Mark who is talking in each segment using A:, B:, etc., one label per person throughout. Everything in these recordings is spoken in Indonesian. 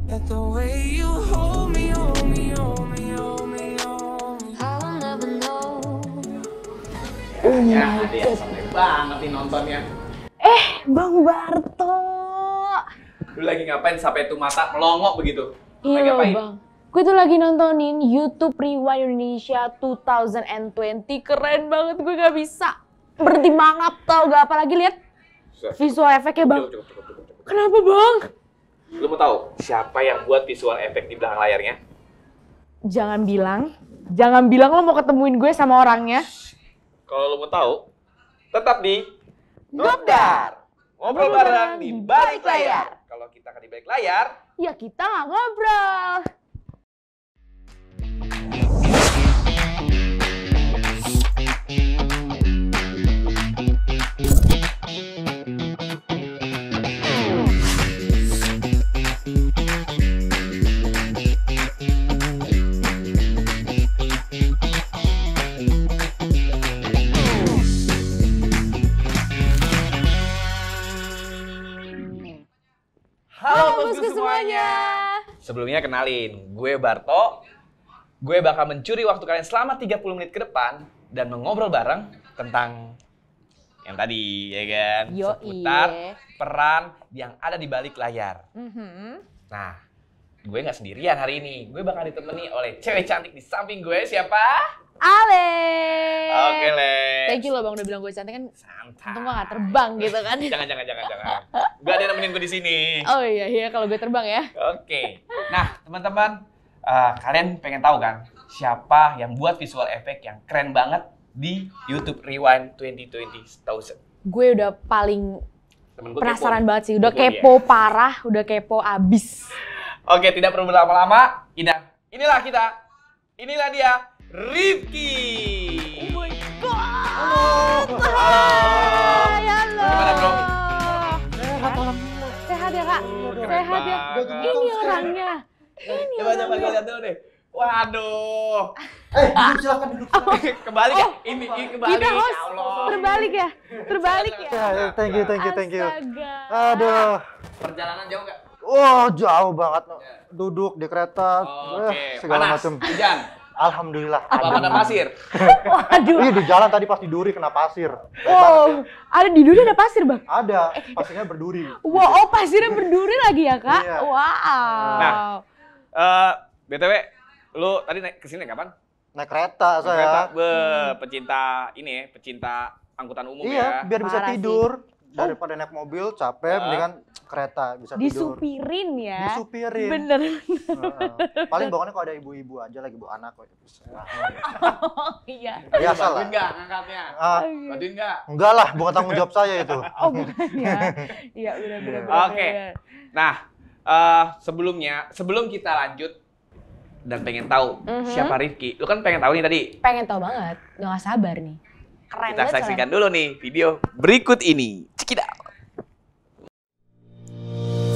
A: That the way you hold me, hold me, hold me, hold me, hold me. I'll never know.
B: Oh my God. Seneng banget nih nontonnya.
C: Bang Barto.
B: Lu lagi ngapain sampai tuh mata melongok begitu?
C: Iya
B: Lagi
C: loh
B: ngapain?
C: Bang. Gue tuh lagi nontonin YouTube Rewind Indonesia 2020. Keren banget, gue gak bisa berhenti mangap tau gak, apalagi lihat visual efeknya Bang.
B: Cukup.
C: Kenapa Bang?
B: Lu mau tahu siapa yang buat visual efek di belakang layarnya?
C: Jangan bilang lo mau ketemuin gue sama orangnya.
B: Kalau lu mau tahu, tetap di Ngobdar. Ngobrol bareng di balik layar. Kalau kita kan di balik layar,
C: Ya kita gak ngobrol.
B: halo
C: bosku
B: bosku semuanya. Sebelumnya kenalin, gue Barto. Gue bakal mencuri waktu kalian selama 30 menit ke depan dan mengobrol bareng tentang yang tadi, ya kan? Seputar peran yang ada di balik layar. Nah, gue nggak sendirian hari ini. Gue bakal ditemani oleh cewek cantik di samping gue. Siapa?
C: Ale.
B: Oke, Le.
C: Thank you loh Bang udah bilang gue cantik kan.
B: Santai.
C: Untung gue gak terbang gitu kan.
B: Jangan. Gak ada yang nemenin gue di sini.
C: Oh iya kalau gue terbang ya.
B: Oke. Nah, teman-teman, kalian pengen tahu kan siapa yang buat visual effect yang keren banget di YouTube Rewind 2020.
C: Gue udah paling
B: Temen gue
C: penasaran
B: kepo.
C: banget sih. Udah
B: Kepo
C: kepo parah, udah kepo abis.
B: Oke, tidak perlu berlama-lama. Inilah kita. Inilah dia, Rifki.
C: Oh my God.
B: Halo.
C: Halo.
B: Gimana, bro?
C: Sehat ya Kak?
B: Keren
C: Sehat ya?
B: banget.
C: Ini orangnya.
B: Coba gue lihat dulu deh. Waduh.
D: Duduk silakan duduk.
B: Kebalik ya? Ini kebalik.
C: Kita host
B: Ya Allah.
C: terbalik ya? Terbalik ya?
D: Thank you.
C: Astaga.
D: Aduh.
B: Perjalanan jauh nggak?
D: Wah, jauh banget. Duduk di kereta.
B: Oke.
D: Segala
B: Panas.
D: macam.
B: Hujan.
D: Alhamdulillah.
B: Apa pada pasir?
C: Waduh.
D: Iya, di jalan tadi pas di duri kena pasir.
C: Wow. Ada di duri ada pasir Bang?
D: Ada, pasirnya berduri.
C: Wow, oh pasirnya berduri lagi ya Kak?
D: Iya.
C: Wow.
B: Nah, BTW, lu tadi naik kesini kapan?
D: Naik kereta
B: Kereta,
D: saya.
B: pecinta ini ya, pecinta angkutan umum
D: Iya,
B: ya.
D: biar bisa
C: Parah sih.
D: tidur. Daripada naik mobil capek, mendingan kereta bisa tidur.
C: Disupirin ya?
D: Disupirin.
C: Bener.
D: Paling bawaannya kalau ada ibu-ibu aja lagi bawa anak kok.
C: Oh iya.
D: Biasa lah.
B: Bantuin nggak ngangkatnya?
D: Ah,
B: Bantuin nggak?
D: enggak lah, bukan tanggung jawab saya itu.
C: Oh bukan ya? Iya bener.
B: Oke. Nah, sebelum kita lanjut dan pengen tahu siapa Rifki, lu kan pengen tahu nih tadi.
C: Pengen tau banget, gak sabar nih. Keren
B: Kita
C: banget
B: saksikan dulu nih video berikut ini. Check it out.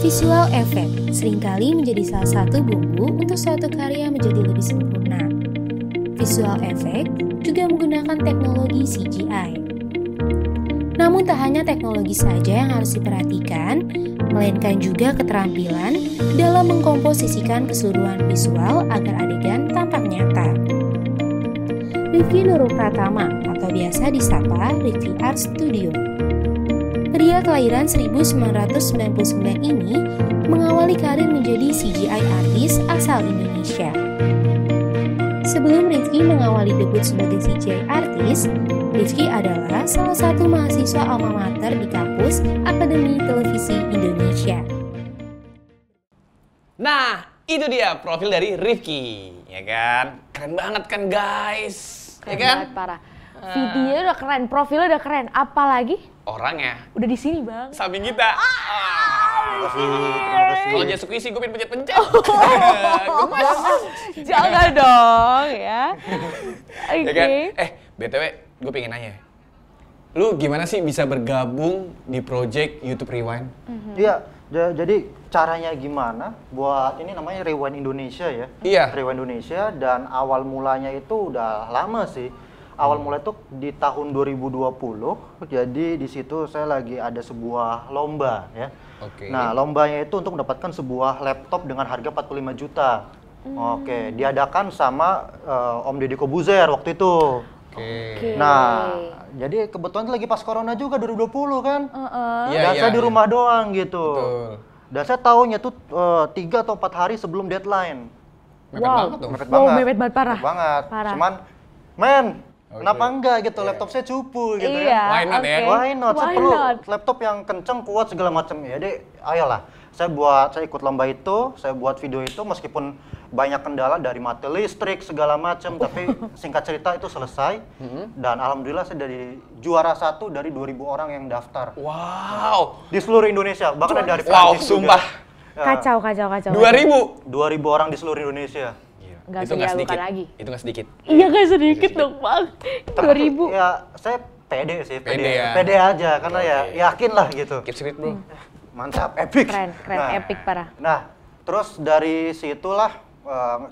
E: Visual effect seringkali menjadi salah satu bumbu untuk suatu karya menjadi lebih sempurna. Visual effect juga menggunakan teknologi CGI. Namun tak hanya teknologi saja yang harus diperhatikan, melainkan juga keterampilan dalam mengkomposisikan keseluruhan visual agar adegan tampak nyata. Rifki Nurul Pratama atau biasa disapa Rifki Art Studio. Pria kelahiran 1999 ini mengawali karir menjadi CGI artis asal Indonesia. Sebelum Rifki mengawali debut sebagai CGI artis, Rifki adalah salah satu mahasiswa alma mater di kampus Akademi Televisi Indonesia.
B: Nah, itu dia profil dari Rifki, ya kan? Keren banget kan guys?
C: Keren
B: Ya kan?
C: banget parah. Videonya udah keren, profilnya udah keren. Apalagi
B: Orangnya
C: udah di sini Bang.
B: samping kita. Kalau dia squishy gue pengen pencet-pencet. Gemes.
C: Jangan dong ya. Oke.
B: Ya kan? BTW, gue pengen nanya. Lu gimana sih bisa bergabung di project YouTube Rewind?
D: Iya, jadi caranya gimana buat ini namanya Rewind Indonesia ya?
B: Iya.
D: Rewind Indonesia dan awal mulanya itu udah lama sih. Awal mulai itu di tahun 2020. Jadi di situ saya lagi ada sebuah lomba ya.
B: Oke.
D: Nah, lombanya itu untuk mendapatkan sebuah laptop dengan harga 45 juta. Oke, diadakan sama Om Deddy Kobuzer waktu itu.
B: Oke.
D: Nah, jadi kebetulan lagi pas corona juga 2020 kan.
B: Iya,
D: Dan
B: iya,
D: saya di
B: iya.
D: rumah doang gitu.
B: Betul.
D: Dan saya tahunya tuh 3 atau 4 hari sebelum deadline.
B: Mepet
C: Wow.
B: banget dong.
D: Mepet
C: Wow,
D: banget.
C: mepet banget, parah.
D: Mepet banget.
C: Parah.
D: Cuman, men,
B: Oke.
D: kenapa enggak gitu? Laptop saya cupu gitu
C: Iya,
D: ya.
B: Why not, ya?
C: oke.
D: Why not? Saya
C: Why
D: perlu
C: not?
D: laptop yang kenceng, kuat segala macam. Ya deh, ayolah. Saya ikut lomba itu, saya buat video itu meskipun banyak kendala dari mati listrik segala macam, tapi singkat cerita itu selesai. Dan alhamdulillah saya dari juara 1 dari 2.000 orang yang daftar
B: Wow.
D: di seluruh Indonesia, bahkan ada dari
B: Wow,
D: Prancis
B: sumpah.
D: juga. Ya,
C: Kacau.
B: 2000.
D: 2.000 orang di seluruh Indonesia.
C: Nggak
B: Itu nggak
C: sedih
B: sedikit.
C: lagi.
B: Itu nggak sedikit.
C: Iya kan sedikit dong bang. 2000.
D: Ya, saya pede sih,
B: Pede ya?
D: pede aja karena ya
B: Oke.
D: yakin lah gitu.
B: Keep spirit, bro.
D: Mantap, epic.
C: Keren, epic parah.
D: Nah, terus dari situlah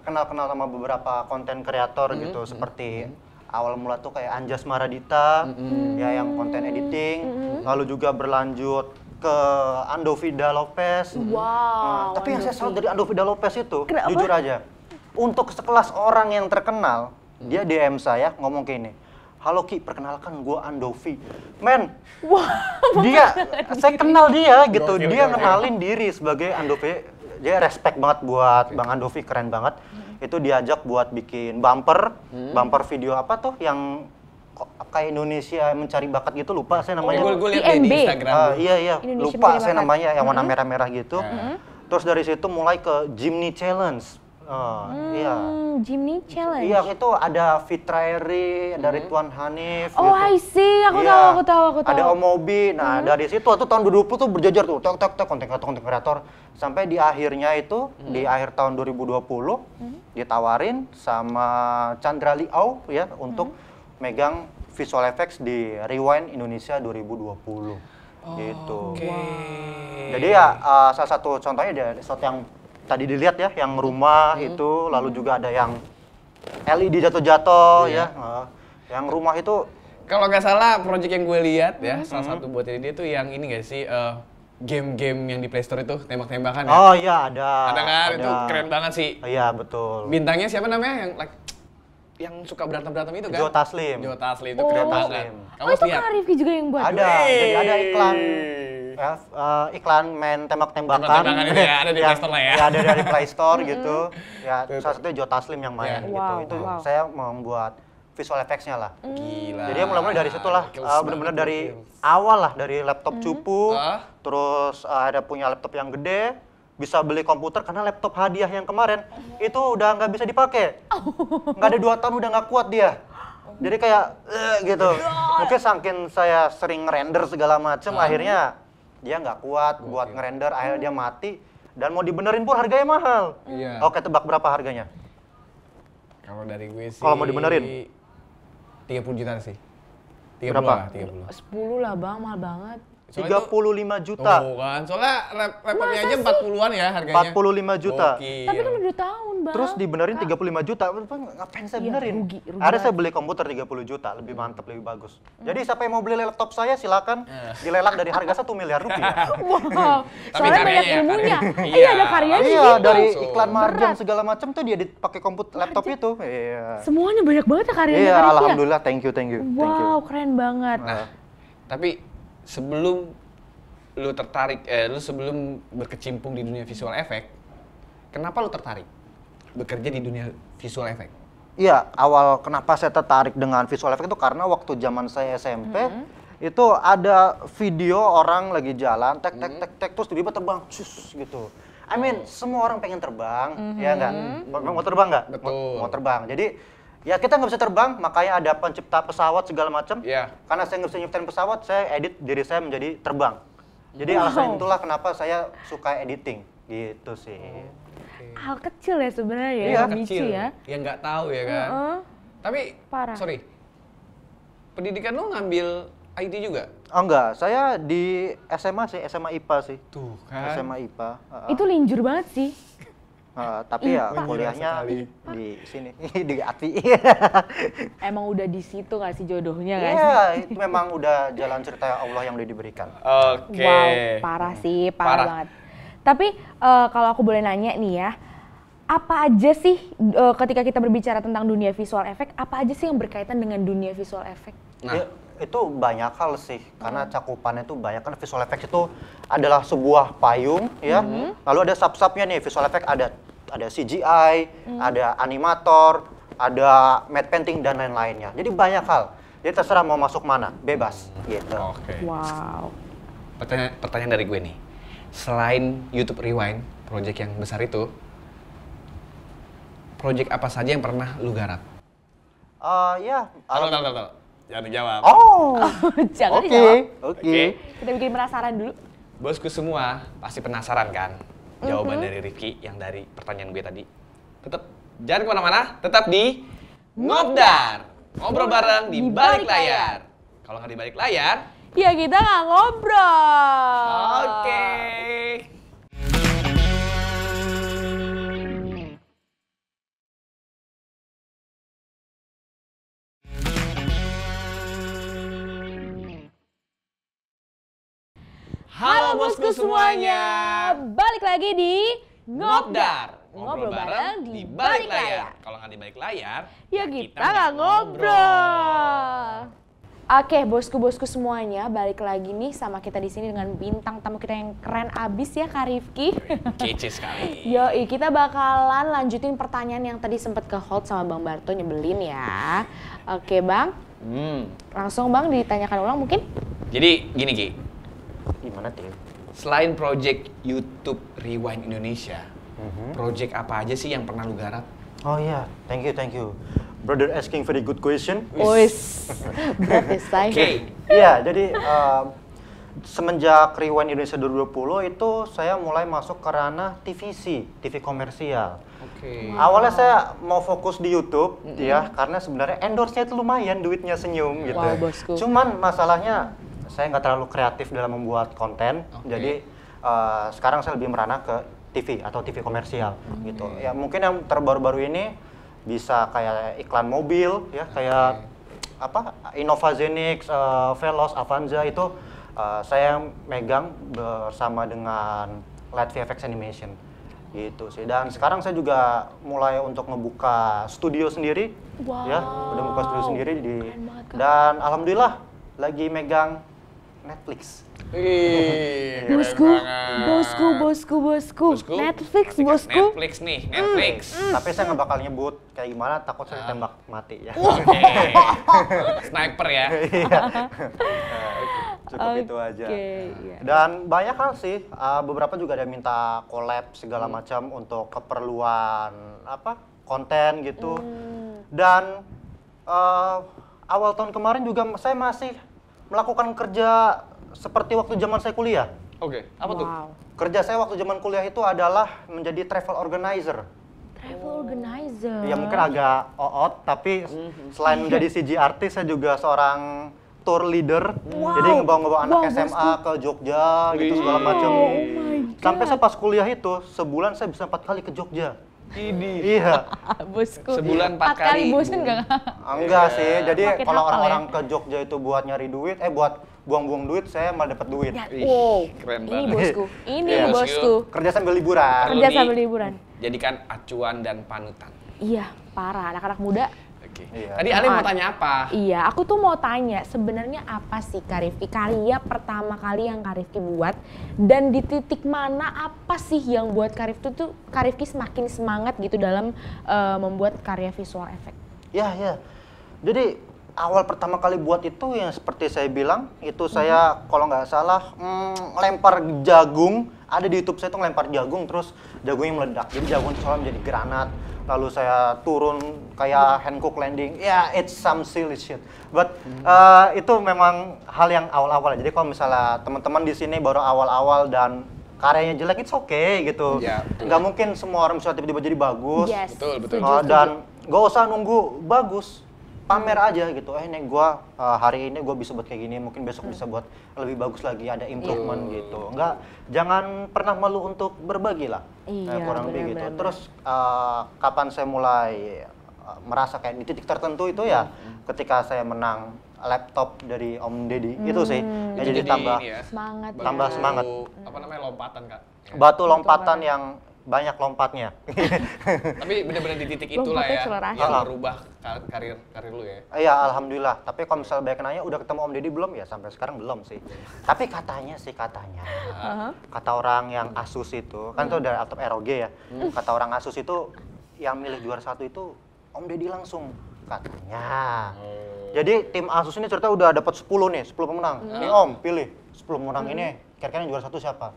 D: kenal-kenal sama beberapa konten kreator gitu, seperti awal mula tuh kayak Anjas Maradita, ya yang konten editing, lalu juga berlanjut ke Andovida Lopez.
C: Wow.
D: Tapi yang saya salut dari Andovida Lopez itu,
C: Kenapa?
D: jujur aja, untuk sekelas orang yang terkenal, dia DM saya ngomong kayak ini, "Halo Ki, perkenalkan gue Andovi." Men, saya kenal dia gitu,
B: Gokil,
D: dia
B: gokil.
D: ngenalin diri sebagai Andovi. Dia respect banget buat Bang Andovi, keren banget. Itu diajak buat bikin bumper video apa tuh yang kayak Indonesia mencari bakat gitu, lupa saya namanya.
B: Gue lihat deh di
C: IMB.
B: Instagram.
D: Iya,
C: Indonesia
D: lupa
C: Mencari
D: saya
C: Bakat.
D: namanya yang warna merah-merah gitu. Terus dari situ mulai ke Jimny Challenge. Iya.
C: Jimny Challenge.
D: Iya, itu ada Fitra Eri, ada Ridwan Hanif.
C: Oh,
D: gitu.
C: I see. Aku
D: Iya.
C: tahu.
D: Ada Om Mobi. Nah, dari situ itu tahun 2020 tuh berjajar tuh, tek konten kreator. Sampai di akhirnya itu di akhir tahun 2020 ditawarin sama Chandra Liao ya untuk megang visual effects di Rewind Indonesia 2020. Gitu.
B: Oke.
D: Jadi ya salah satu contohnya ada shot yang tadi dilihat ya, yang rumah itu, lalu juga ada yang LED jatuh-jatuh ya. Yang rumah itu
B: Kalau nggak salah, project yang gue lihat ya, salah satu buat dia tuh yang ini nggak sih, game-game yang di Play Store itu tembak-tembakan ya?
D: oh iya ada.
B: Ada kan?
D: ada.
B: Itu keren banget sih.
D: Iya betul.
B: Bintangnya siapa namanya yang suka berantem itu kan?
D: Joe Taslim.
B: Joe Taslim itu keren
D: Joe
B: banget.
D: Taslim.
B: Kamu
C: Oh, itu
B: lihat?
C: Kak Rifki juga yang buat.
D: Ada. Jadi ada iklan ya, iklan main tembak-tembakan.
B: Tembak-tembakan itu ya, ada di Play Store lah ya.
D: Ada dari Play Store gitu. Ya salah satunya Joe Taslim yang main
B: Ya.
D: gitu.
C: Wow,
D: Itu
C: wow.
D: saya membuat visual effects-nya lah.
B: Gila.
D: Jadi ya mulai-mulai dari situlah,
B: Kills
D: benar-benar
B: banget,
D: dari
B: kills.
D: awal lah, dari laptop cupu,
B: Ah.
D: terus ada punya laptop yang gede, bisa beli komputer karena laptop hadiah yang kemarin itu udah nggak bisa dipakai, nggak ada 2 tahun udah nggak kuat dia. Jadi kayak gitu. Mungkin saking saya sering render segala macem, akhirnya dia nggak kuat buat ngerender, akhirnya dia mati dan mau dibenerin pun harganya mahal.
B: Iya.
D: Oke, tebak berapa harganya?
B: Kalau dari gue sih
D: Kalau mau dibenerin?
B: 30 juta sih. 30
D: Berapa?
B: lah, 30.
C: 10 lah bang, mahal banget.
B: Soalnya
D: 35 juta.
B: Tuh kan, soalnya laptopnya
C: Masa
B: aja
C: sih?
B: 40-an ya harganya.
D: 45 juta.
B: Gokil.
C: Tapi kan udah tahun bang.
D: Terus dibenerin 35 juta, ngapain saya
C: Iya,
D: benerin?
C: rugi
D: Akhirnya saya
C: banget.
D: beli komputer 30 juta, lebih mantap, lebih bagus. Jadi siapa yang mau beli laptop saya silakan dilelang dari harga 1 miliar rupiah.
C: Wow,
B: Tapi
C: soalnya banyak
B: karyanya ya,
C: ilmunya.
B: karyanya.
C: Iya, ada karyanya
D: Iya,
C: gitu.
D: dari
B: Langsung.
D: iklan margin
C: Berat.
D: segala macam tuh dia dipakai komputer laptop itu. Iya.
C: Semuanya banyak banget ya karyanya.
D: Iya,
C: Kak Rifki ya?
D: alhamdulillah, thank you.
C: Wow, keren banget.
B: Nah, tapi sebelum lu tertarik, lu sebelum berkecimpung di dunia visual effect, kenapa lu tertarik bekerja di dunia visual effect?
D: Iya, awal kenapa saya tertarik dengan visual effect itu karena waktu zaman saya SMP itu ada video orang lagi jalan tek terus tiba-tiba terbang sus gitu. I mean, semua orang pengen terbang, ya enggak? Mau terbang nggak?
B: Betul.
D: Mau terbang. Jadi ya kita nggak bisa terbang, makanya ada pencipta pesawat segala macam.
B: Iya.
D: Karena saya nggak bisa nyiptain pesawat, saya edit diri saya menjadi terbang. Jadi alasan itulah kenapa saya suka editing, gitu sih.
C: Hal kecil ya sebenarnya ya,
D: Iya,
C: yang micu ya.
B: yang nggak tahu ya kan.
C: Heeh.
B: Tapi,
C: Parah.
B: sorry, pendidikan lu ngambil IT juga?
D: Oh enggak, saya di SMA sih, SMA IPA sih.
B: Tuh kan.
D: SMA IPA.
C: Itu linjur banget sih.
D: Tapi ya kuliahnya di sini di ATI.
C: Emang udah di situ nggak sih jodohnya nggak sih?
D: Iya, itu memang udah jalan cerita Allah yang udah diberikan.
B: Oke.
C: Wow, parah sih, parah banget. Tapi kalau aku boleh nanya nih ya, apa aja sih ketika kita berbicara tentang dunia visual effect, apa aja sih yang berkaitan dengan dunia visual effect?
D: Ya, itu banyak hal sih, karena cakupannya itu banyak. Kan visual effect itu adalah sebuah payung, ya. Lalu ada sub-subnya nih, visual effect ada CGI, ada animator, ada matte painting dan lain-lainnya. Jadi banyak hal. Jadi terserah mau masuk mana, bebas gitu.
B: Oke.
C: Wow.
B: Pertanyaan dari gue nih. Selain YouTube Rewind, project yang besar itu, project apa saja yang pernah lu garap?
D: Ya.
B: Tahu. Jangan dijawab.
D: Oh.
C: Jangan
D: Oke.
C: dijawab.
D: Oke.
C: Kita bikin penasaran dulu.
B: Bosku semua pasti penasaran kan? Jawaban dari Rifki yang dari pertanyaan gue tadi. Tetap jangan kemana-mana, tetap di Ngobdar. Ngobrol bareng di balik layar. Kalau nggak di balik layar,
C: Ya kita nggak ngobrol.
B: oke. Halo bosku semuanya.
C: Balik lagi di
B: Ngobdar. Ngobrol bareng di balik layar. Kalau nggak di balik layar,
C: Ya kita nggak ngobrol. Oke, bosku-bosku semuanya, balik lagi nih sama kita di sini dengan bintang tamu kita yang keren abis ya, Kak Rifki.
B: Kece sekali.
C: Yoi, kita bakalan lanjutin pertanyaan yang tadi sempet ke hold sama Bang Barto nyebelin ya. Oke, Bang. Langsung Bang ditanyakan ulang mungkin?
B: Jadi gini Ki,
D: Gimana tuh?
B: selain project YouTube Rewind Indonesia, project apa aja sih yang pernah lu garap?
D: Oh iya, thank you. Brother asking very good question.
C: Wis, berarti saya.
B: Oke.
D: Iya, jadi semenjak Rewind Indonesia 2020 itu saya mulai masuk ke ranah TVC, TV komersial.
B: Oke.
D: Awalnya saya mau fokus di YouTube, ya, karena sebenarnya endorse-nya itu lumayan, duitnya senyum gitu.
C: Wow, bosku.
D: Cuman masalahnya saya nggak terlalu kreatif dalam membuat konten, jadi sekarang saya lebih merana ke TV atau TV komersial gitu. Ya mungkin yang terbaru-baru ini bisa kayak iklan mobil, ya kayak apa Innova Zenix, Veloz, Avanza itu saya megang bersama dengan Light VFX Animation gitu sih. Dan sekarang saya juga mulai untuk ngebuka studio sendiri, ya udah buka studio sendiri
C: Keren banget, Kak.
D: dan alhamdulillah lagi megang Netflix.
B: Wih,
C: Bosku,
B: keren banget.
C: bosku. Netflix, bosku.
B: Netflix nih, Netflix.
D: Tapi saya nggak bakal nyebut kayak gimana, takut saya ditembak mati ya.
B: Oke. Sniper ya.
D: Cukup itu aja.
C: iya.
D: Dan banyak hal sih, beberapa juga ada minta collab segala macam untuk keperluan apa konten gitu. Dan awal tahun kemarin juga saya masih melakukan kerja seperti waktu zaman saya kuliah.
B: Oke, apa tuh?
C: Wow.
D: Kerja saya waktu zaman kuliah itu adalah menjadi travel organizer.
C: Travel organizer.
D: Ya mungkin agak oot, tapi selain menjadi CG artis, saya juga seorang tour leader. Jadi ngebawa-ngebawa anak SMA ke Jogja gitu segala macam. Sampai saya pas kuliah itu, sebulan saya bisa 4 kali ke Jogja.
B: Ini.
D: Iya.
C: Bosku.
B: Sebulan 4
C: 4 kali
B: kali.
C: bosen nggak?
D: Enggak sih. Jadi
C: Makin
D: kalau
C: hafal
D: orang-orang ke Jogja itu buat nyari duit, buat buang-buang duit, saya malah dapat duit.
C: Ya,
B: Ih,
C: wow.
B: keren
C: Ini
B: banget.
C: bosku. Ini
B: Iya,
C: bosku.
D: Kerja sambil liburan.
C: Kerja
B: Lu
C: sambil
B: nih,
C: liburan.
B: Jadikan acuan dan panutan.
C: Iya, parah. Anak-anak muda.
B: Oke.
D: Iya.
B: Tadi Ale mau tanya apa?
C: Iya, aku tuh mau tanya sebenarnya apa sih Kak Rifki karya pertama kali yang Kak Rifki buat dan di titik mana apa sih yang buat Kak Rifki semakin semangat gitu dalam membuat karya visual effect?
D: Ya. Jadi awal pertama kali buat itu yang seperti saya bilang, itu saya kalau nggak salah lempar jagung, ada di YouTube saya tuh ngelempar jagung terus jagungnya meledak. Jadi jagung itu soalnya menjadi granat. Lalu saya turun kayak Hancock landing. Ya, it's some silly shit. But itu memang hal yang awal-awal. Jadi kalau misalnya teman-teman di sini baru awal-awal dan karyanya jelek, it's okay gitu.
B: Ya,
D: Nggak mungkin semua orang bisa tiba-tiba jadi bagus.
C: Yes.
B: Betul.
C: setuju.
D: Dan nggak usah nunggu bagus. pamer aja gitu. Nih gua hari ini gua bisa buat kayak gini, mungkin besok bisa buat lebih bagus lagi, ada improvement gitu. Enggak, jangan pernah malu untuk berbagi lah.
C: Iya,
D: Kurang lebih gitu.
C: benar-benar.
D: Terus kapan saya mulai merasa kayak di titik tertentu itu ya ketika saya menang laptop dari Om Deddy itu sih. Ya, jadi tambah
B: ini ya,
C: Semangat ya.
D: Tambah semangat.
B: Apa namanya, lompatan Kak.
D: batu lompatan yang banyak lompatnya.
B: Tapi bener-bener di titik itulah
C: Lompatnya
B: ya,
C: akselerasi.
B: yang merubah karir lu ya.
D: Iya, alhamdulillah. Tapi kalau misalnya banyak nanya, udah ketemu Om Deddy belum? Ya sampai sekarang belum sih. Tapi katanya, kata orang yang Asus itu, kan itu dari laptop ROG ya. Kata orang Asus itu, yang milih juara 1 itu Om Deddy langsung, katanya. Jadi tim Asus ini cerita udah dapat 10 nih, 10 pemenang. Nih Om, pilih 10 pemenang ini, kira-kira yang juara 1 siapa?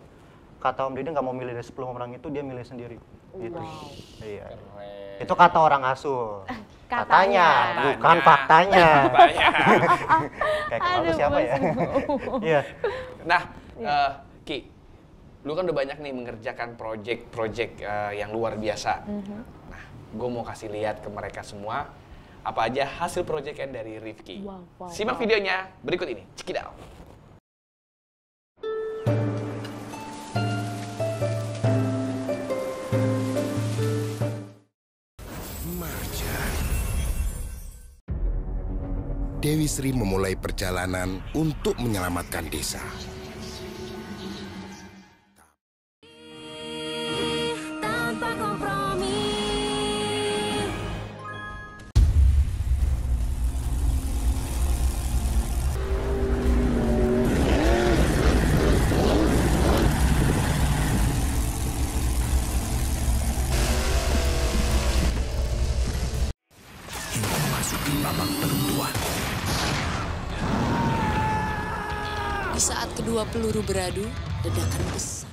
D: Kata Om Deddy nggak mau milih dari 10 pemenang itu, dia milih sendiri. Gitu. Iya. Itu kata orang Asus. Katanya, bukan faktanya. Kayak kenal tuh siapa ya? Iya.
B: Nah, Ki, lu kan udah banyak nih mengerjakan project-project yang luar biasa. Nah, gue mau kasih lihat ke mereka semua apa aja hasil projectnya dari Rifki. Simak videonya berikut ini. Check it out.
F: Dewi Sri memulai perjalanan untuk menyelamatkan desa.
A: Tanpa kompromi.
F: Memasuki babak penentuan.
G: Di saat kedua peluru beradu, ledakan besar.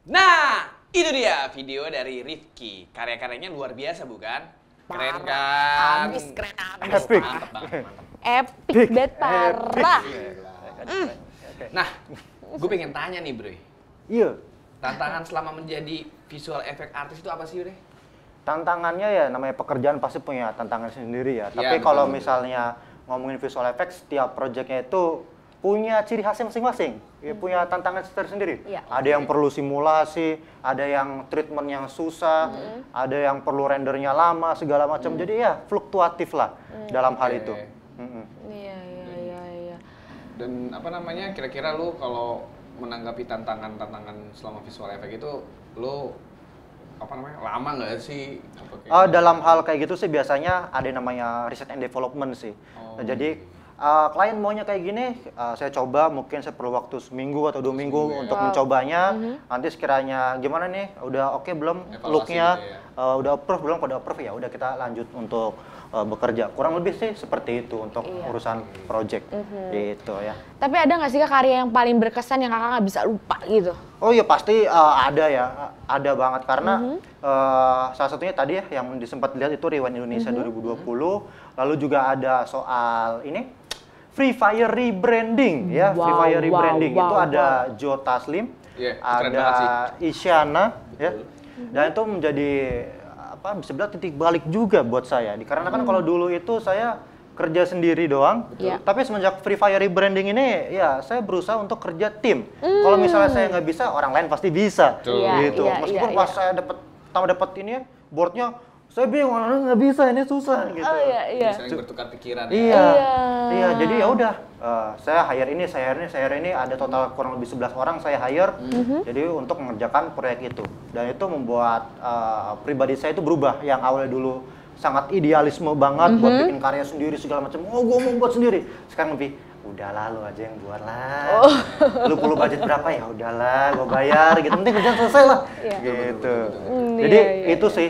B: Nah, itu dia video dari Rifki. Karya-karyanya luar biasa bukan? Keren kan?
C: Abis, keren abis.
D: Epic.
B: Mantap banget.
C: Epic banget, parah.
B: Nah, gue pengen tanya nih bro.
D: Iya.
B: Tantangan selama menjadi visual effect artist itu apa sih Bre?
D: Tantangannya ya namanya pekerjaan pasti punya tantangan sendiri ya.
B: Iya,
D: Tapi kalau
B: betul.
D: misalnya ngomongin visual effects, setiap projectnya itu punya ciri khasnya masing-masing. Ya, punya tantangan tersendiri.
C: Iya.
D: Ada yang perlu simulasi, ada yang treatment yang susah, ada yang perlu rendernya lama, segala macam. Jadi ya fluktuatif lah dalam hal itu.
C: Iya, iya, iya.
B: Dan apa namanya, kira-kira lu kalau menanggapi tantangan-tantangan selama visual effect itu, lu apa namanya, lama nggak sih? Apa kayak
D: Dalam hal kayak gitu sih biasanya ada yang namanya research and development sih.
B: Oh.
D: Nah, jadi klien maunya kayak gini, saya coba, mungkin saya perlu waktu seminggu atau 2 minggu untuk mencobanya. Nanti sekiranya gimana nih, udah oke belum
B: Evaluasi
D: looknya,
B: gitu
D: udah approve belum, kalau udah approve ya udah kita lanjut untuk bekerja. Kurang lebih sih seperti itu untuk urusan project gitu ya.
C: Tapi ada nggak sih Kak karya yang paling berkesan yang kakak nggak bisa lupa gitu?
D: Oh iya pasti ada ya, ada banget karena salah satunya tadi ya yang sempat lihat itu Rewind Indonesia 2020, lalu juga ada soal ini Free Fire rebranding ya, Free Fire rebranding itu ada Joe Taslim,
B: Iya, itu keren banget
D: ada
B: sih.
D: Isyana ya, dan itu menjadi apa bisa bilang titik balik juga buat saya, dikarenakan kalau dulu itu saya kerja sendiri doang.
C: Iya.
D: Tapi semenjak Free Fire rebranding ini, ya saya berusaha untuk kerja tim. Kalau misalnya saya nggak bisa, orang lain pasti bisa.
B: Iya,
D: Gitu.
C: iya,
D: Meskipun
C: iya,
D: pas saya dapat ini ya, boardnya, saya bingung, orang nggak bisa, ini susah gitu.
C: Oh iya, iya.
B: saling bertukar pikiran ya?
D: Iya,
C: Iya.
D: iya. Jadi ya udah, saya hire ini, ada total kurang lebih 11 orang saya hire. Jadi untuk mengerjakan proyek itu, dan itu membuat pribadi saya itu berubah. Yang awalnya dulu sangat idealisme banget buat bikin karya sendiri segala macam. Oh, gue mau buat sendiri. Sekarang lebih, udahlah lu aja yang buat lah. Lu perlu budget berapa ya? Udahlah, gue bayar gitu. Penting kerjaan selesai lah. Gitu. Jadi itu sih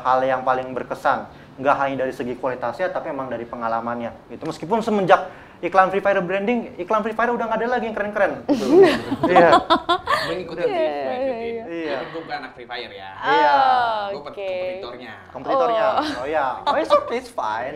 D: hal yang paling berkesan. Nggak hanya dari segi kualitasnya, tapi emang dari pengalamannya. Gitu. Meskipun semenjak iklan Free Fire branding, iklan Free Fire udah nggak ada lagi yang keren-keren. Iya.
B: Mengikuti Rifki.
D: Iya.
B: gue bukan anak Free Fire ya.
D: Iya.
B: Gue kompetitornya.
D: Kompetitornya. Oh ya. Oh it's okay, it's fine.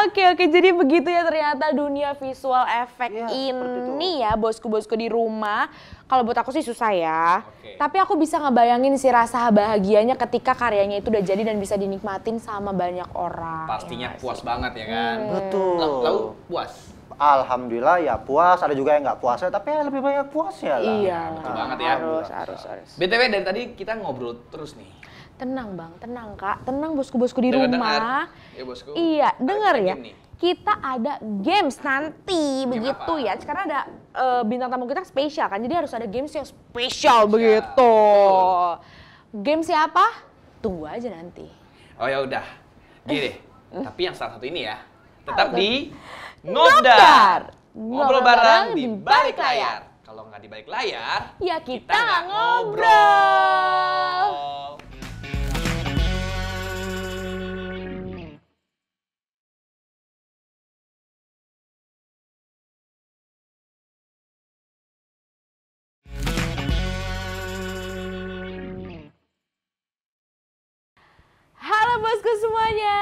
C: Oke, jadi begitu ya ternyata dunia visual efek
D: Iya, seperti
C: ini ya bosku-bosku di rumah. Kalau buat aku sih susah ya.
B: Oke.
C: Tapi aku bisa ngebayangin sih rasa bahagianya ketika karyanya itu udah jadi dan bisa dinikmatin sama banyak orang.
B: Pastinya
C: Ya nggak
B: puas
C: sih?
B: banget ya kan.
D: Betul.
B: Lalu puas.
D: Alhamdulillah ya puas, ada juga yang nggak puasnya, tapi ya lebih banyak puasnya lah.
C: Iya,
B: betul banget ya.
C: harus.
B: BTW dari tadi kita ngobrol terus nih.
C: Tenang bang, tenang kak, tenang bosku-bosku di
B: Dengar-dengar.
C: rumah.
B: Ya bosku.
C: Iya,
B: Ada
C: denger ya.
B: game nih.
C: Kita ada games nanti begitu
B: apa?
C: ya. Karena ada bintang tamu kita spesial kan, jadi harus ada games yang spesial begitu. Game siapa? Tunggu aja nanti.
B: Oh ya udah. Gini deh. Tapi yang salah satu ini ya. Tetap
C: Apa tuh?
B: di
C: Ngobdar.
B: Ngobdar. Ngobrol
C: Ngobrol
B: bareng
C: bareng
B: di
C: di
B: balik
C: balik
B: layar.
C: layar.
B: Kalau nggak di balik layar,
C: Ya kita
B: kita nggak
C: ngobrol. Halo bosku semuanya,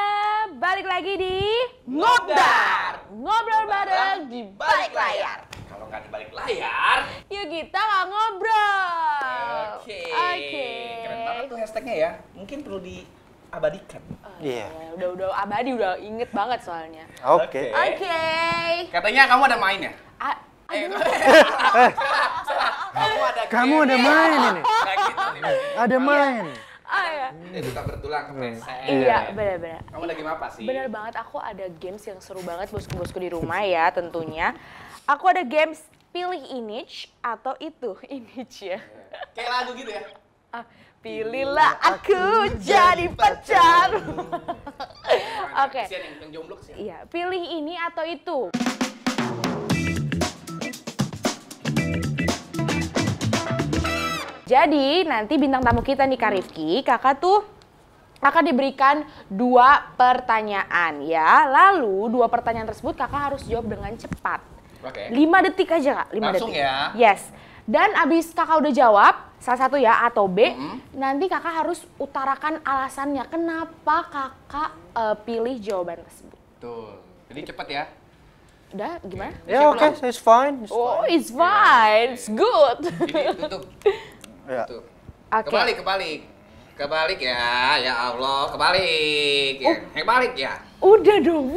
C: balik lagi di Ngobdar. Ngobrol bareng di balik layar.
B: Kalau nggak di balik layar,
C: Yuk kita nggak ngobrol.
B: oke.
C: Oke.
B: Keren banget tuh hashtagnya ya. Mungkin perlu diabadikan.
D: Iya.
C: Udah abadi, udah inget banget soalnya.
D: Oke.
C: Oke.
B: Katanya kamu ada main ya?
D: Kamu ada main ini.
B: Kayak gitu nih.
D: Ada main.
C: Iya.
B: Itu tak bertulang kepleset.
C: Iya, benar-benar.
B: Kamu lagi apa sih?
C: Bener banget, aku ada games yang seru banget bosku-bosku di rumah ya tentunya. Aku ada games pilih image atau itu image ya.
B: Kayak lagu gitu ya?
C: Pilihlah aku jadi pacar. Oke.
B: Kesian yang jomblo kesian.
C: Iya, pilih ini atau itu. Jadi nanti bintang tamu kita nih Kak Rifki, kakak tuh akan diberikan 2 pertanyaan ya. Lalu 2 pertanyaan tersebut kakak harus jawab dengan cepat.
B: Oke.
C: 5 detik aja kak, 5
B: Langsung
C: detik.
B: ya?
C: Yes. Dan abis kakak udah jawab, salah satu ya atau B, nanti kakak harus utarakan alasannya kenapa kakak pilih jawaban tersebut.
B: Tuh. Jadi cepet ya.
C: Udah, gimana?
D: Ya oke, it's fine. It's
C: Oh,
D: fine.
C: it's fine, it's good.
B: Jadi tutup.
D: Ya.
B: Tuh.
C: Oke.
B: Kebalik ya. Ya Allah, kebalik ya. Kebalik ya.
C: Udah dong.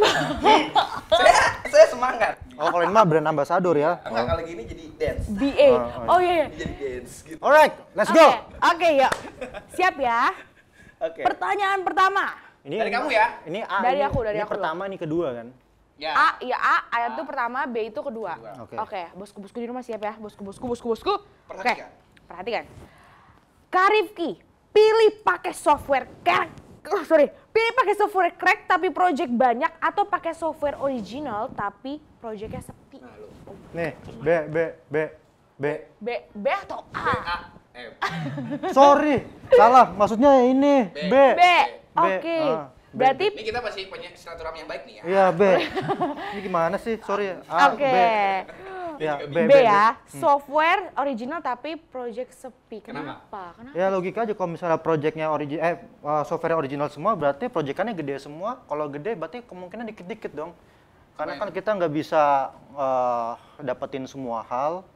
B: Saya semangat.
D: Oh kalau ini mah brand ambassador ya.
B: Enggak kalau gini jadi dance.
C: BA. Oh iya, iya.
B: Jadi dance gitu.
D: Alright, let's
C: Oke,
D: go.
C: oke, yuk. Siap ya.
B: Oke.
C: Pertanyaan pertama.
D: Ini
B: Dari kamu ya?
D: Ini A.
C: Dari
D: ini,
C: aku, dari
D: ini
C: aku.
D: pertama, ini kedua kan?
B: Ya.
C: A, ya A, ayat itu pertama, B itu kedua.
D: Oke.
C: Oke, bosku-bosku di rumah siap ya, bosku. Oke,
B: Perhatikan.
C: perhatikan. Kak Rifki, pilih pakai software crack. Pilih pakai software crack tapi project banyak atau pakai software original tapi projectnya sepi.
D: Nih, B.
C: B atau A?
D: Sorry, salah. Maksudnya ini B.
C: B. Oke.
D: B.
C: Berarti
B: Ini kita masih punya silaturahmi yang baik nih ya.
D: Iya B. Ini gimana sih? Sorry. A,
C: oke.
D: B. Ya,
C: B ya, software original tapi project sepi. Kenapa?
D: Ya logika aja kalau misalnya projectnya software original semua berarti proyekannya gede semua. Kalau gede berarti kemungkinan dikit-dikit dong. Karena kan kita nggak bisa dapetin semua hal.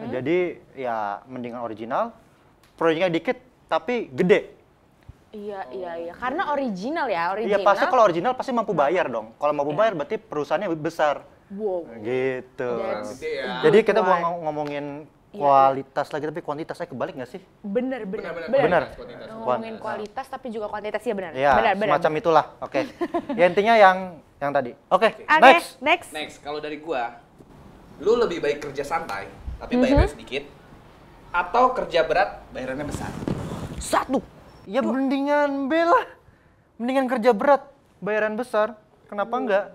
D: Jadi ya mendingan original. Proyeknya dikit tapi gede.
C: Iya. Karena original ya,
D: Iya
C: original.
D: pasti kalau original pasti mampu bayar dong. Kalau mampu bayar berarti perusahaannya besar.
C: Wow.
D: Gitu.
B: Gede ya.
D: Jadi kita
C: Why?
D: bukan ngomongin kualitas lagi tapi kuantitasnya kebalik nggak sih?
C: Bener.
D: Benar.
C: Ngomongin kualitas tapi juga kuantitas ya benar.
D: Ya,
C: benar.
D: semacam itulah. Oke. Ya intinya yang tadi. Oke.
C: Oke,
D: Next.
B: Next, kalau dari gua, lu lebih baik kerja santai tapi bayarnya sedikit atau kerja berat bayarannya besar?
C: Satu.
D: Ya mendingan B lah. Mendingan kerja berat, bayaran besar. Kenapa enggak?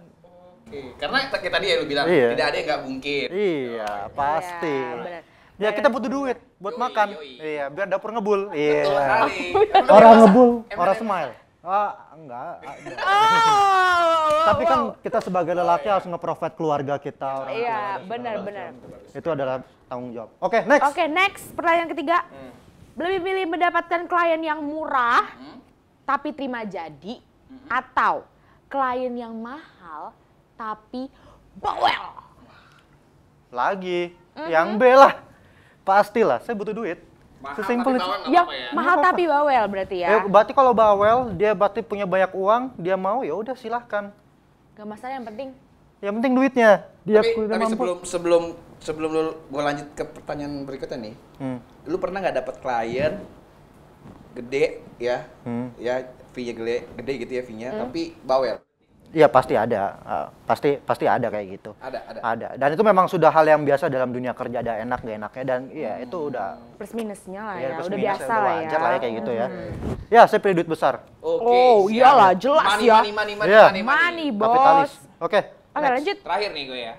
B: Oke, karena kayak tadi ya lu bilang
D: Iya.
B: tidak ada yang nggak mungkin.
D: Iya, pasti.
C: Iya, benar.
D: Ya kita butuh duit buat
B: Yoi,
D: makan.
B: yoi.
D: Iya, biar dapur ngebul. Iya.
B: Betul sekali.
D: Orang ngebul, orang smile. Enggak.
C: Oh.
D: Tapi kan kita sebagai lelaki harus nge-provide keluarga kita. Orang
C: Iya,
D: tua,
C: benar.
D: Itu adalah tanggung jawab. Oke, next.
C: Oke, next. Pertanyaan ketiga. Lebih pilih mendapatkan klien yang murah tapi terima jadi atau klien yang mahal tapi bawel?
D: Lagi, yang B lah. Pastilah, saya butuh duit. Sesimpel itu.
C: Yang mahal tapi bawel berarti ya?
D: Berarti kalau bawel, dia berarti punya banyak uang, dia mau ya udah silahkan.
C: Gak masalah, yang penting
D: duitnya. Dia
B: Tapi sebelum lu gue lanjut ke pertanyaan berikutnya nih. Lu pernah nggak dapat klien gede ya? Ya fee-nya gede gitu ya fee-nya, tapi bawel.
D: Iya pasti ada, pasti ada kayak gitu.
B: Ada.
D: Dan itu memang sudah hal yang biasa dalam dunia kerja, ada enak gak enaknya dan iya itu udah
C: plus minusnya lah
D: ya,
C: ya,
D: plus
C: udah
D: minus
C: biasa
D: udah
C: lah ya.
D: wajar lah ya kayak gitu ya. Ya saya pilih duit besar.
B: Oke.
C: Oh,
B: siap.
C: iyalah, jelas ya.
D: Iya.
C: Money, bos.
D: Kapitalis. Oke.
C: Oke, lanjut.
B: Terakhir nih gue ya.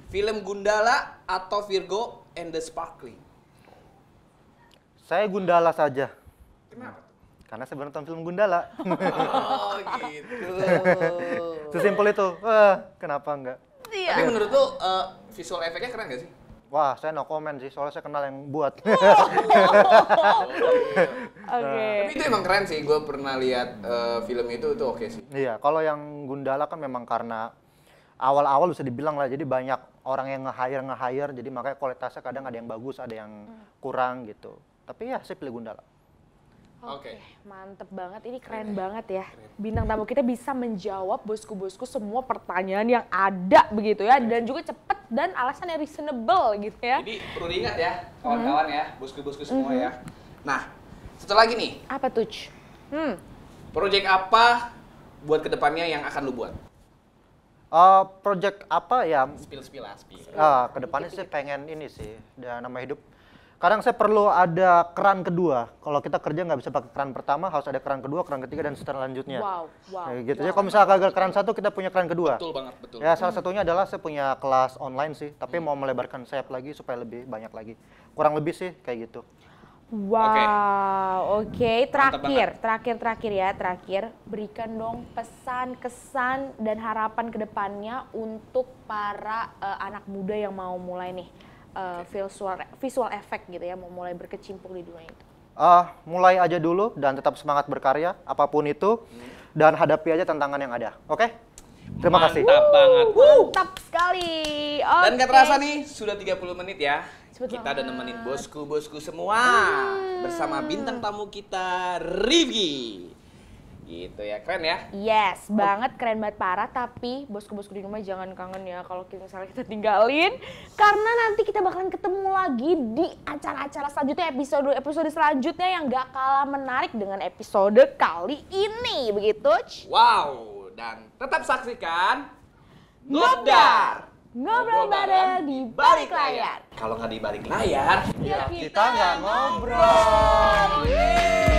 B: Film Gundala atau Virgo and the Sparkling?
D: Saya Gundala saja.
B: Kenapa?
D: Karena saya baru nonton film Gundala.
B: Oh gitu.
D: Sesimpel itu. Kenapa enggak?
B: Tapi menurut lu visual efeknya keren gak sih?
D: Wah, saya no comment sih, soalnya saya kenal yang buat.
C: Oke.
B: Tapi itu emang keren sih, gue pernah lihat film itu oke sih.
D: Iya, kalau yang Gundala kan memang karena awal-awal bisa dibilang lah, jadi banyak orang yang nge-hire, jadi makanya kualitasnya kadang ada yang bagus, ada yang kurang gitu. Tapi ya saya pilih Gundala.
C: Oke, mantep banget. Ini keren banget ya. Bintang tamu kita bisa menjawab bosku-bosku semua pertanyaan yang ada begitu ya. Dan juga cepet dan alasannya reasonable gitu ya.
B: Jadi perlu diingat ya, kawan-kawan ya, bosku-bosku semua ya. Nah, satu lagi nih.
C: Apa tuh?
B: Project apa buat kedepannya yang akan lu buat?
D: Project apa ya?
B: Spill lah.
D: Kedepannya sih pengen ini sih, dan nama hidup. Kadang saya perlu ada keran kedua. Kalau kita kerja nggak bisa pakai keran pertama, harus ada keran kedua, keran ketiga, dan selanjutnya.
C: Wow.
D: Kayak gitu. Jadi kalau misalnya gagal keran satu, kita punya keran kedua.
B: Betul banget, betul.
D: Ya salah satunya adalah saya punya kelas online sih, tapi mau melebarkan sayap lagi supaya lebih banyak lagi. Kurang lebih sih kayak gitu.
C: Wow, oke.
B: Mantap
C: Terakhir, berikan dong pesan, kesan, dan harapan ke depannya untuk para anak muda yang mau mulai nih visual effect gitu ya, mau mulai berkecimpung di dunia itu.
D: Mulai aja dulu dan tetap semangat berkarya, apapun itu, dan hadapi aja tantangan yang ada. Oke? Terima kasih.
B: Mantap banget.
C: Mantap sekali.
B: Dan gak
C: Oke.
B: terasa nih, sudah 30 menit ya.
C: Cepet
B: Kita udah
C: banget.
B: nemenin bosku-bosku semua bersama bintang tamu kita, Rifki. Gitu ya, keren ya.
C: Yes, banget, keren banget parah. Tapi bosku-bosku di rumah jangan kangen ya kalau misalnya kita tinggalin. Karena nanti kita bakalan ketemu lagi di acara-acara selanjutnya, episode selanjutnya yang gak kalah menarik dengan episode kali ini. Begitu?
B: Wow, dan tetap saksikan Ngobdar.
C: Ngobrol bareng di balik layar.
B: Kalau nggak di balik layar,
D: Kita nggak ngobrol.
B: Yeay.